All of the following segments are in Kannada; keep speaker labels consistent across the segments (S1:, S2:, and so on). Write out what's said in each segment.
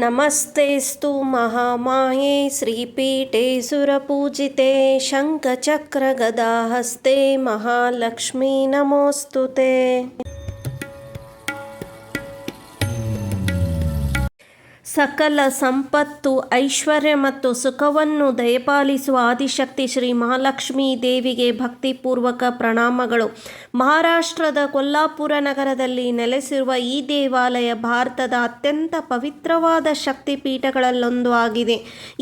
S1: ನಮಸ್ತೆಸ್ತು ಮಹಾಮಾಯೆ ಶ್ರೀಪೀಠೆ ಸುರಪೂಜಿತೆ ಶಂಖಚಕ್ರಗದಾಹಸ್ತೆ ಮಹಾಲಕ್ಷ್ಮೀ ನಮೋಸ್ತುತೆ. ಸಕಲ ಸಂಪತ್ತು, ಐಶ್ವರ್ಯ ಮತ್ತು ಸುಖವನ್ನು ದಯಪಾಲಿಸುವ ಆದಿಶಕ್ತಿ ಶ್ರೀ ಮಹಾಲಕ್ಷ್ಮೀ ದೇವಿಗೆ ಭಕ್ತಿಪೂರ್ವಕ ಪ್ರಣಾಮಗಳು. ಮಹಾರಾಷ್ಟ್ರದ ಕೊಲ್ಹಾಪುರ ನಗರದಲ್ಲಿ ನೆಲೆಸಿರುವ ಈ ದೇವಾಲಯ ಭಾರತದ ಅತ್ಯಂತ ಪವಿತ್ರವಾದ ಶಕ್ತಿಪೀಠಗಳಲ್ಲೊಂದು ಆಗಿದೆ.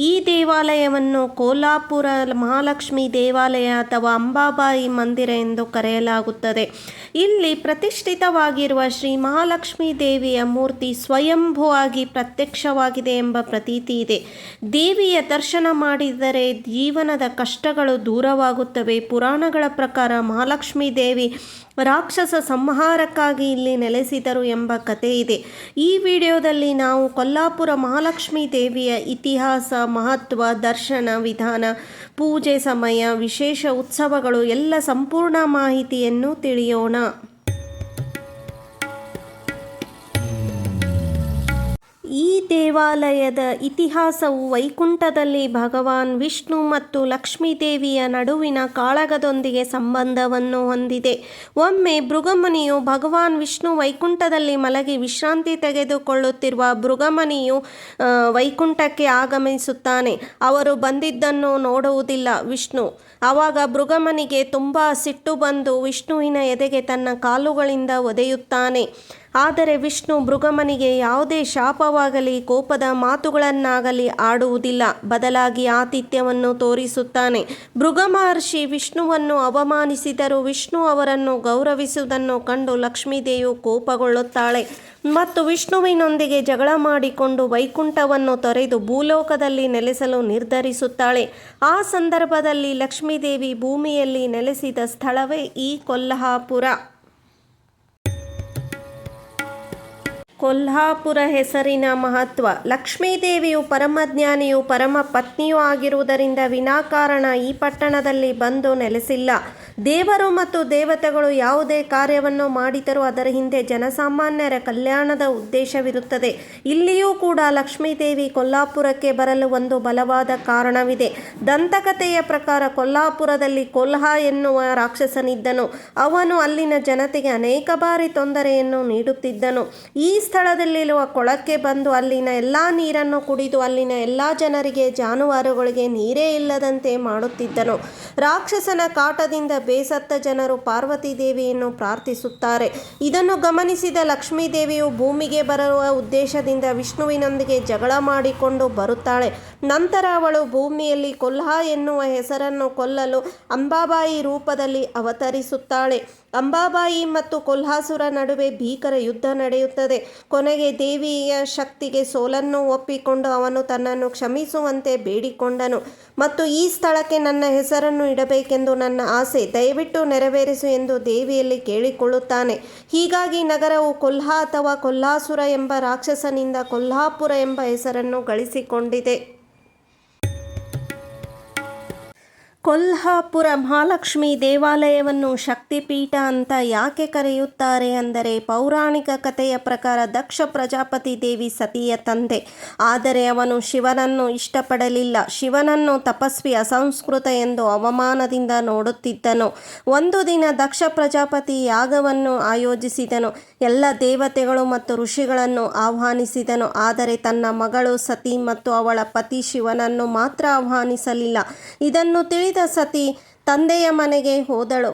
S1: ಈ ದೇವಾಲಯವನ್ನು ಕೊಲ್ಹಾಪುರ ಮಹಾಲಕ್ಷ್ಮಿ ದೇವಾಲಯ ಅಥವಾ ಅಂಬಾಬಾಯಿ ಮಂದಿರ ಎಂದು ಕರೆಯಲಾಗುತ್ತದೆ. ಇಲ್ಲಿ ಪ್ರತಿಷ್ಠಿತವಾಗಿರುವ ಶ್ರೀ ಮಹಾಲಕ್ಷ್ಮೀ ದೇವಿಯ ಮೂರ್ತಿ ಸ್ವಯಂಭುವಾಗಿ ಪ್ರತ್ಯಕ್ಷವಾಗಿದೆ ಎಂಬ ಪ್ರತೀತಿ ಇದೆ. ದೇವಿಯ ದರ್ಶನ ಮಾಡಿದರೆ ಜೀವನದ ಕಷ್ಟಗಳು ದೂರವಾಗುತ್ತವೆ. ಪುರಾಣಗಳ ಪ್ರಕಾರ ಮಹಾಲಕ್ಷ್ಮೀ ದೇವಿ ರಾಕ್ಷಸ ಸಂಹಾರಕ್ಕಾಗಿ ಇಲ್ಲಿ ನೆಲೆಸಿದರು ಎಂಬ ಕಥೆ ಇದೆ. ಈ ವಿಡಿಯೋದಲ್ಲಿ ನಾವು ಕೊಲ್ಹಾಪುರ ಮಹಾಲಕ್ಷ್ಮೀ ದೇವಿಯ ಇತಿಹಾಸ, ಮಹತ್ವ, ದರ್ಶನ ವಿಧಾನ, ಪೂಜೆ ಸಮಯ, ವಿಶೇಷ ಉತ್ಸವಗಳು ಎಲ್ಲ ಸಂಪೂರ್ಣ ಮಾಹಿತಿಯನ್ನು ತಿಳಿಯೋಣ. ಈ ದೇವಾಲಯದ ಇತಿಹಾಸವು ವೈಕುಂಠದಲ್ಲಿ ಭಗವಾನ್ ವಿಷ್ಣು ಮತ್ತು ಲಕ್ಷ್ಮೀದೇವಿಯ ನಡುವಿನ ಕಾಳಗದೊಂದಿಗೆ ಸಂಬಂಧವನ್ನು ಹೊಂದಿದೆ. ಒಮ್ಮೆ ಭೃಗುಮುನಿಯು ಭಗವಾನ್ ವಿಷ್ಣು ವೈಕುಂಠದಲ್ಲಿ ಮಲಗಿ ವಿಶ್ರಾಂತಿ ತೆಗೆದುಕೊಳ್ಳುತ್ತಿರುವ ಭೃಗುಮುನಿಯು ವೈಕುಂಠಕ್ಕೆ ಆಗಮಿಸುತ್ತಾನೆ. ಅವರು ಬಂದಿದ್ದನ್ನು ನೋಡುವುದಿಲ್ಲ ವಿಷ್ಣು. ಆವಾಗ ಭೃಗುಮುನಿಗೆ ತುಂಬ ಸಿಟ್ಟು ಬಂದು ವಿಷ್ಣುವಿನ ಎದೆಗೆ ತನ್ನ ಕಾಲುಗಳಿಂದ ಒದೆಯುತ್ತಾನೆ. ಆದರೆ ವಿಷ್ಣು ಭೃಗುಮುನಿಗೆ ಯಾವುದೇ ಶಾಪವಾಗಲಿ ಕೋಪದ ಮಾತುಗಳನ್ನಾಗಲಿ ಆಡುವುದಿಲ್ಲ. ಬದಲಾಗಿ ಆತಿಥ್ಯವನ್ನು ತೋರಿಸುತ್ತಾನೆ. ಭೃಗು ಮಹರ್ಷಿ ವಿಷ್ಣುವನ್ನು ಅವಮಾನಿಸಿದರೂ ವಿಷ್ಣು ಅವರನ್ನು ಗೌರವಿಸುವುದನ್ನು ಕಂಡು ಲಕ್ಷ್ಮೀದೇವಿಯು ಕೋಪಗೊಳ್ಳುತ್ತಾಳೆ ಮತ್ತು ವಿಷ್ಣುವಿನೊಂದಿಗೆ ಜಗಳ ಮಾಡಿಕೊಂಡು ವೈಕುಂಠವನ್ನು ತೊರೆದು ಭೂಲೋಕದಲ್ಲಿ ನೆಲೆಸಲು ನಿರ್ಧರಿಸುತ್ತಾಳೆ. ಆ ಸಂದರ್ಭದಲ್ಲಿ ಲಕ್ಷ್ಮೀದೇವಿ ಭೂಮಿಯಲ್ಲಿ ನೆಲೆಸಿದ ಸ್ಥಳವೇ ಈ ಕೊಲ್ಹಾಪುರ. ಕೊಲ್ಹಾಪುರ ಹೆಸರಿನ ಮಹತ್ವ. ಲಕ್ಷ್ಮೀದೇವಿಯು ಪರಮಜ್ಞಾನಿಯೂ ಪರಮ ಪತ್ನಿಯೂ ಆಗಿರುವುದರಿಂದ ವಿನಾಕಾರಣ ಈ ಪಟ್ಟಣದಲ್ಲಿ ಬಂದು ನೆಲೆಸಿಲ್ಲ. ದೇವರು ಮತ್ತು ದೇವತೆಗಳು ಯಾವುದೇ ಕಾರ್ಯವನ್ನು ಮಾಡಿದರೂ ಅದರ ಹಿಂದೆ ಜನಸಾಮಾನ್ಯರ ಕಲ್ಯಾಣದ ಉದ್ದೇಶವಿರುತ್ತದೆ. ಇಲ್ಲಿಯೂ ಕೂಡ ಲಕ್ಷ್ಮೀದೇವಿ ಕೊಲ್ಹಾಪುರಕ್ಕೆ ಬರಲು ಒಂದು ಬಲವಾದ ಕಾರಣವಿದೆ. ದಂತಕಥೆಯ ಪ್ರಕಾರ ಕೊಲ್ಹಾಪುರದಲ್ಲಿ ಕೊಲ್ಹ ಎನ್ನುವ ರಾಕ್ಷಸನಿದ್ದನು. ಅವನು ಅಲ್ಲಿನ ಜನತೆಗೆ ಅನೇಕ ಬಾರಿ ತೊಂದರೆಯನ್ನು ನೀಡುತ್ತಿದ್ದನು. ಈ ಸ್ಥಳದಲ್ಲಿರುವ ಕೊಳಕ್ಕೆ ಬಂದು ಅಲ್ಲಿನ ಎಲ್ಲ ನೀರನ್ನು ಕುಡಿದು ಅಲ್ಲಿನ ಎಲ್ಲ ಜನರಿಗೆ, ಜಾನುವಾರುಗಳಿಗೆ ನೀರೇ ಇಲ್ಲದಂತೆ ಮಾಡುತ್ತಿದ್ದನು. ರಾಕ್ಷಸನ ಕಾಟದಿಂದ ಬೇಸತ್ತ ಜನರು ಪಾರ್ವತಿ ದೇವಿಯನ್ನು ಪ್ರಾರ್ಥಿಸುತ್ತಾರೆ. ಇದನ್ನು ಗಮನಿಸಿದ ಲಕ್ಷ್ಮೀದೇವಿಯು ಭೂಮಿಗೆ ಬರುವ ಉದ್ದೇಶದಿಂದ ವಿಷ್ಣುವಿನೊಂದಿಗೆ ಜಗಳ ಮಾಡಿಕೊಂಡು ಬರುತ್ತಾಳೆ. ನಂತರ ಅವಳು ಭೂಮಿಯಲ್ಲಿ ಕೊಲ್ಹ ಎನ್ನುವ ಹೆಸರನ್ನು ಕೊಲ್ಲಲು ಅಂಬಾಬಾಯಿ ರೂಪದಲ್ಲಿ ಅವತರಿಸುತ್ತಾಳೆ. ಅಂಬಾಬಾಯಿ ಮತ್ತು ಕೊಲ್ಹಾಸುರ ನಡುವೆ ಭೀಕರ ಯುದ್ಧ ನಡೆಯುತ್ತದೆ. ಕೊನೆಗೆ ದೇವಿಯ ಶಕ್ತಿಗೆ ಸೋಲನ್ನು ಒಪ್ಪಿಕೊಂಡು ಅವನು ತನ್ನನ್ನು ಕ್ಷಮಿಸುವಂತೆ ಬೇಡಿಕೊಂಡನು ಮತ್ತು ಈ ಸ್ಥಳಕ್ಕೆ ನನ್ನ ಹೆಸರನ್ನು ಇಡಬೇಕೆಂದು ನನ್ನ ಆಸೆ, ದಯವಿಟ್ಟು ನೆರವೇರಿಸು ಎಂದು ದೇವಿಯಲ್ಲಿ ಕೇಳಿಕೊಳ್ಳುತ್ತಾನೆ. ಹೀಗಾಗಿ ನಗರವು ಕೊಲ್ಹ ಅಥವಾ ಕೊಲ್ಹಾಸುರ ಎಂಬ ರಾಕ್ಷಸನಿಂದ ಕೊಲ್ಹಾಪುರ ಎಂಬ ಹೆಸರನ್ನು ಗಳಿಸಿಕೊಂಡಿದೆ. ಕೊಲ್ಹಾಪುರ ಮಹಾಲಕ್ಷ್ಮಿ ದೇವಾಲಯವನ್ನು ಶಕ್ತಿಪೀಠ ಅಂತ ಯಾಕೆ ಕರೆಯುತ್ತಾರೆ ಅಂದರೆ, ಪೌರಾಣಿಕ ಕಥೆಯ ಪ್ರಕಾರ ದಕ್ಷ ಪ್ರಜಾಪತಿ ದೇವಿ ಸತಿಯ ತಂದೆ. ಆದರೆ ಅವನು ಶಿವನನ್ನು ಇಷ್ಟಪಡಲಿಲ್ಲ. ಶಿವನನ್ನು ತಪಸ್ವಿ, ಅಸಂಸ್ಕೃತ ಎಂದು ಅವಮಾನದಿಂದ ನೋಡುತ್ತಿದ್ದನು. ಒಂದು ದಿನ ದಕ್ಷ ಪ್ರಜಾಪತಿ ಯಾಗವನ್ನು ಆಯೋಜಿಸಿದನು. ಎಲ್ಲ ದೇವತೆಗಳು ಮತ್ತು ಋಷಿಗಳನ್ನು ಆಹ್ವಾನಿಸಿದನು. ಆದರೆ ತನ್ನ ಮಗಳು ಸತಿ ಮತ್ತು ಅವಳ ಪತಿ ಶಿವನನ್ನು ಮಾತ್ರ ಆಹ್ವಾನಿಸಲಿಲ್ಲ. ಇದನ್ನು ತಿಳಿದ ಸತಿ ತಂದೆಯ ಮನೆಗೆ ಹೋದಳು.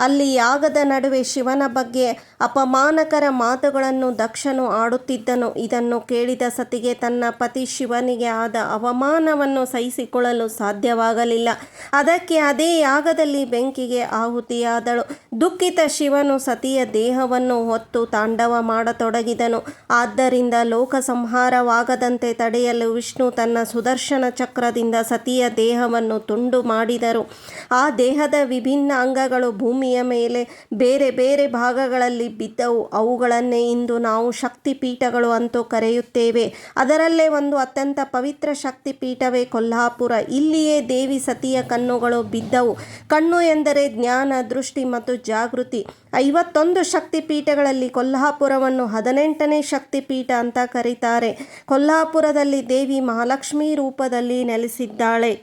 S1: ಅಲ್ಲಿ ಯಾಗದ ನಡುವೆ ಶಿವನ ಬಗ್ಗೆ ಅಪಮಾನಕರ ಮಾತುಗಳನ್ನು ದಕ್ಷನು ಆಡುತ್ತಿದ್ದನು. ಇದನ್ನು ಕೇಳಿದ ಸತಿಗೆ ತನ್ನ ಪತಿ ಶಿವನಿಗೆ ಆದ ಅವಮಾನವನ್ನು ಸಹಿಸಿಕೊಳ್ಳಲು ಸಾಧ್ಯವಾಗಲಿಲ್ಲ. ಅದಕ್ಕೆ ಅದೇ ಯಾಗದಲ್ಲಿ ಬೆಂಕಿಗೆ ಆಹುತಿಯಾದಳು. ದುಃಖಿತ ಶಿವನು ಸತಿಯ ದೇಹವನ್ನು ಹೊತ್ತು ತಾಂಡವ ಮಾಡತೊಡಗಿದನು. ಆದ್ದರಿಂದ ಲೋಕ ಸಂಹಾರವಾಗದಂತೆ ತಡೆಯಲು ವಿಷ್ಣು ತನ್ನ ಸುದರ್ಶನ ಚಕ್ರದಿಂದ ಸತಿಯ ದೇಹವನ್ನು ತುಂಡು ಮಾಡಿದರು. ಆ ದೇಹದ ವಿಭಿನ್ನ ಅಂಗಗಳು ಭೂಮಿಯ ಮೇಲೆ ಬೇರೆ ಬೇರೆ ಭಾಗಗಳಲ್ಲಿ ಬಿದ್ದವು. ಅವುಗಳನ್ನೇ ಇಂದು ನಾವು ಶಕ್ತಿಪೀಠಗಳು ಅಂತೂ ಕರೆಯುತ್ತೇವೆ. ಅದರಲ್ಲೇ ಒಂದು ಅತ್ಯಂತ ಪವಿತ್ರ ಶಕ್ತಿಪೀಠವೇ ಕೊಲ್ಹಾಪುರ. ಇಲ್ಲಿಯೇ ದೇವಿ ಸತಿಯ ಕಣ್ಣುಗಳು ಬಿದ್ದವು. ಕಣ್ಣು ಎಂದರೆ ಜ್ಞಾನ, ದೃಷ್ಟಿ ಮತ್ತು ಜಾಗೃತಿ. 51 ಶಕ್ತಿಪೀಠಗಳಲ್ಲಿ ಕೊಲ್ಹಾಪುರವನ್ನು 18ನೇ ಶಕ್ತಿಪೀಠ ಅಂತ ಕರೀತಾರೆ. ಕೊಲ್ಹಾಪುರದಲ್ಲಿ ದೇವಿ ಮಹಾಲಕ್ಷ್ಮಿ ರೂಪದಲ್ಲಿ ನೆಲೆಸಿದ್ದಾಳೆ.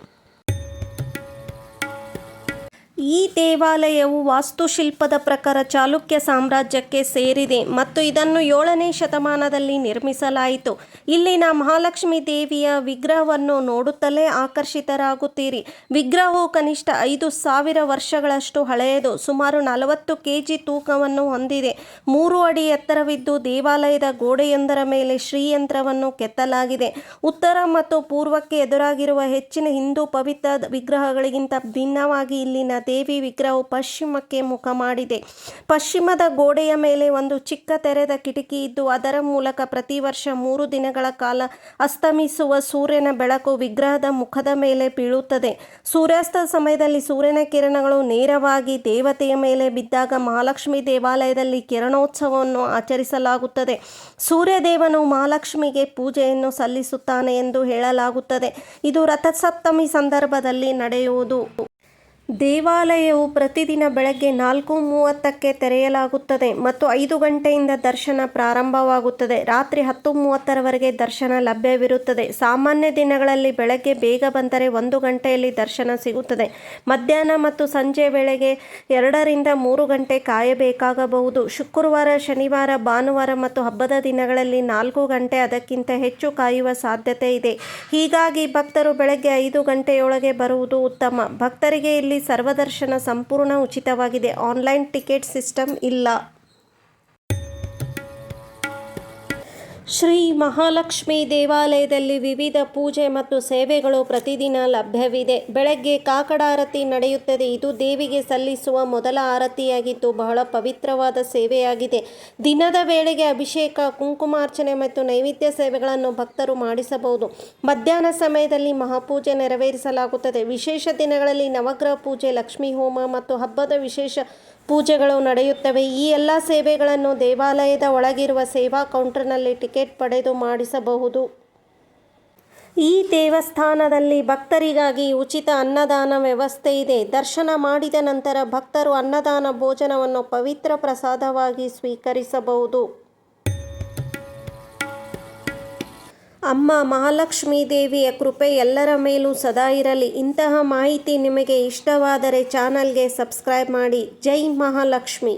S1: ಈ ದೇವಾಲಯವು ವಾಸ್ತುಶಿಲ್ಪದ ಪ್ರಕಾರ ಚಾಲುಕ್ಯ ಸಾಮ್ರಾಜ್ಯಕ್ಕೆ ಸೇರಿದೆ ಮತ್ತು ಇದನ್ನು 7ನೇ ಶತಮಾನದಲ್ಲಿ ನಿರ್ಮಿಸಲಾಯಿತು. ಇಲ್ಲಿನ ಮಹಾಲಕ್ಷ್ಮಿ ದೇವಿಯ ವಿಗ್ರಹವನ್ನು ನೋಡುತ್ತಲೇ ಆಕರ್ಷಿತರಾಗುತ್ತೀರಿ. ವಿಗ್ರಹವು ಕನಿಷ್ಠ 5000 ವರ್ಷಗಳಷ್ಟು ಹಳೆಯದು. ಸುಮಾರು 40 kg ತೂಕವನ್ನು ಹೊಂದಿದೆ. 3 ಅಡಿ ಎತ್ತರವಿದ್ದು ದೇವಾಲಯದ ಗೋಡೆಯೊಂದರ ಮೇಲೆ ಶ್ರೀಯಂತ್ರವನ್ನು ಕೆತ್ತಲಾಗಿದೆ. ಉತ್ತರ ಮತ್ತು ಪೂರ್ವಕ್ಕೆ ಎದುರಾಗಿರುವ ಹೆಚ್ಚಿನ ಹಿಂದೂ ಪವಿತ್ರ ವಿಗ್ರಹಗಳಿಗಿಂತ ಭಿನ್ನವಾಗಿ ಇಲ್ಲಿನ ದೇವಿ ವಿಗ್ರಹವು ಪಶ್ಚಿಮಕ್ಕೆ ಮುಖ ಮಾಡಿದೆ. ಪಶ್ಚಿಮದ ಗೋಡೆಯ ಮೇಲೆ ಒಂದು ಚಿಕ್ಕ ತೆರೆದ ಕಿಟಕಿ ಇದ್ದು ಅದರ ಮೂಲಕ ಪ್ರತಿ ವರ್ಷ 3 ದಿನಗಳ ಕಾಲ ಅಸ್ತಮಿಸುವ ಸೂರ್ಯನ ಬೆಳಕು ವಿಗ್ರಹದ ಮುಖದ ಮೇಲೆ ಬೀಳುತ್ತದೆ. ಸೂರ್ಯಾಸ್ತದ ಸಮಯದಲ್ಲಿ ಸೂರ್ಯನ ಕಿರಣಗಳು ನೇರವಾಗಿ ದೇವತೆಯ ಮೇಲೆ ಬಿದ್ದಾಗ ಮಹಾಲಕ್ಷ್ಮಿ ದೇವಾಲಯದಲ್ಲಿ ಕಿರಣೋತ್ಸವವನ್ನು ಆಚರಿಸಲಾಗುತ್ತದೆ. ಸೂರ್ಯದೇವನು ಮಹಾಲಕ್ಷ್ಮಿಗೆ ಪೂಜೆಯನ್ನು ಸಲ್ಲಿಸುತ್ತಾನೆ ಎಂದು ಹೇಳಲಾಗುತ್ತದೆ. ಇದು ರಥಸಪ್ತಮಿ ಸಂದರ್ಭದಲ್ಲಿ ನಡೆಯುವುದು. ದೇವಾಲಯವು ಪ್ರತಿದಿನ ಬೆಳಗ್ಗೆ 4:30ಕ್ಕೆ ತೆರೆಯಲಾಗುತ್ತದೆ ಮತ್ತು 5 ಗಂಟೆಯಿಂದ ದರ್ಶನ ಪ್ರಾರಂಭವಾಗುತ್ತದೆ. ರಾತ್ರಿ 10:30ರವರೆಗೆ ದರ್ಶನ ಲಭ್ಯವಿರುತ್ತದೆ. ಸಾಮಾನ್ಯ ದಿನಗಳಲ್ಲಿ ಬೆಳಗ್ಗೆ ಬೇಗ ಬಂದರೆ 1 ಗಂಟೆಯಲ್ಲಿ ದರ್ಶನ ಸಿಗುತ್ತದೆ. ಮಧ್ಯಾಹ್ನ ಮತ್ತು ಸಂಜೆ ವೇಳೆಗೆ 2 ರಿಂದ 3 ಗಂಟೆ ಕಾಯಬೇಕಾಗಬಹುದು. ಶುಕ್ರವಾರ, ಶನಿವಾರ, ಭಾನುವಾರ ಮತ್ತು ಹಬ್ಬದ ದಿನಗಳಲ್ಲಿ 4 ಗಂಟೆ ಅದಕ್ಕಿಂತ ಹೆಚ್ಚು ಕಾಯುವ ಸಾಧ್ಯತೆ ಇದೆ. ಹೀಗಾಗಿ ಭಕ್ತರು ಬೆಳಗ್ಗೆ 5 ಗಂಟೆಯೊಳಗೆ ಬರುವುದು ಉತ್ತಮ. ಭಕ್ತರಿಗೆ ಇಲ್ಲಿ ಸರ್ವದರ್ಶನ ಸಂಪೂರ್ಣ ಉಚಿತವಾಗಿದೆ. ಆನ್ಲೈನ್ ಟಿಕೆಟ್ ಸಿಸ್ಟಮ್ ಇಲ್ಲ. ಶ್ರೀ ಮಹಾಲಕ್ಷ್ಮಿ ದೇವಾಲಯದಲ್ಲಿ ವಿವಿಧ ಪೂಜೆ ಮತ್ತು ಸೇವೆಗಳು ಪ್ರತಿದಿನ ಲಭ್ಯವಿದೆ. ಬೆಳಗ್ಗೆ ಕಾಕಡಾರತಿ ನಡೆಯುತ್ತದೆ. ಇದು ದೇವಿಗೆ ಸಲ್ಲಿಸುವ ಮೊದಲ ಆರತಿಯಾಗಿದ್ದು ಬಹಳ ಪವಿತ್ರವಾದ ಸೇವೆಯಾಗಿದೆ. ದಿನದ ವೇಳೆಗೆ ಅಭಿಷೇಕ, ಕುಂಕುಮಾರ್ಚನೆ ಮತ್ತು ನೈವೇದ್ಯ ಸೇವೆಗಳನ್ನು ಭಕ್ತರು ಮಾಡಿಸಬಹುದು. ಮಧ್ಯಾಹ್ನ ಸಮಯದಲ್ಲಿ ಮಹಾಪೂಜೆ ನೆರವೇರಿಸಲಾಗುತ್ತದೆ. ವಿಶೇಷ ದಿನಗಳಲ್ಲಿ ನವಗ್ರಹ ಪೂಜೆ, ಲಕ್ಷ್ಮೀ ಹೋಮ ಮತ್ತು ಹಬ್ಬದ ವಿಶೇಷ ಪೂಜೆಗಳು ನಡೆಯುತ್ತವೆ. ಈ ಎಲ್ಲ ಸೇವೆಗಳನ್ನು ದೇವಾಲಯದ ಒಳಗಿರುವ ಸೇವಾ ಕೌಂಟರ್ನಲ್ಲಿ ಟಿಕೆಟ್ ಪಡೆದು ಮಾಡಿಸಬಹುದು. ಈ ದೇವಸ್ಥಾನದಲ್ಲಿ ಭಕ್ತರಿಗಾಗಿ ಉಚಿತ ಅನ್ನದಾನ ವ್ಯವಸ್ಥೆ ಇದೆ. ದರ್ಶನ ಮಾಡಿದ ನಂತರ ಭಕ್ತರು ಅನ್ನದಾನ ಭೋಜನವನ್ನು ಪವಿತ್ರ ಪ್ರಸಾದವಾಗಿ ಸ್ವೀಕರಿಸಬಹುದು. ಅಮ್ಮ ಮಹಾಲಕ್ಷ್ಮೀ ದೇವಿಯ ಕೃಪೆ ಎಲ್ಲರ ಮೇಲೂ ಸದಾ ಇರಲಿ. ಇಂತಹ ಮಾಹಿತಿ ನಿಮಗೆ ಇಷ್ಟವಾದರೆ ಚಾನಲ್ಗೆ ಸಬ್ಸ್ಕ್ರೈಬ್ ಮಾಡಿ. ಜೈ ಮಹಾಲಕ್ಷ್ಮಿ.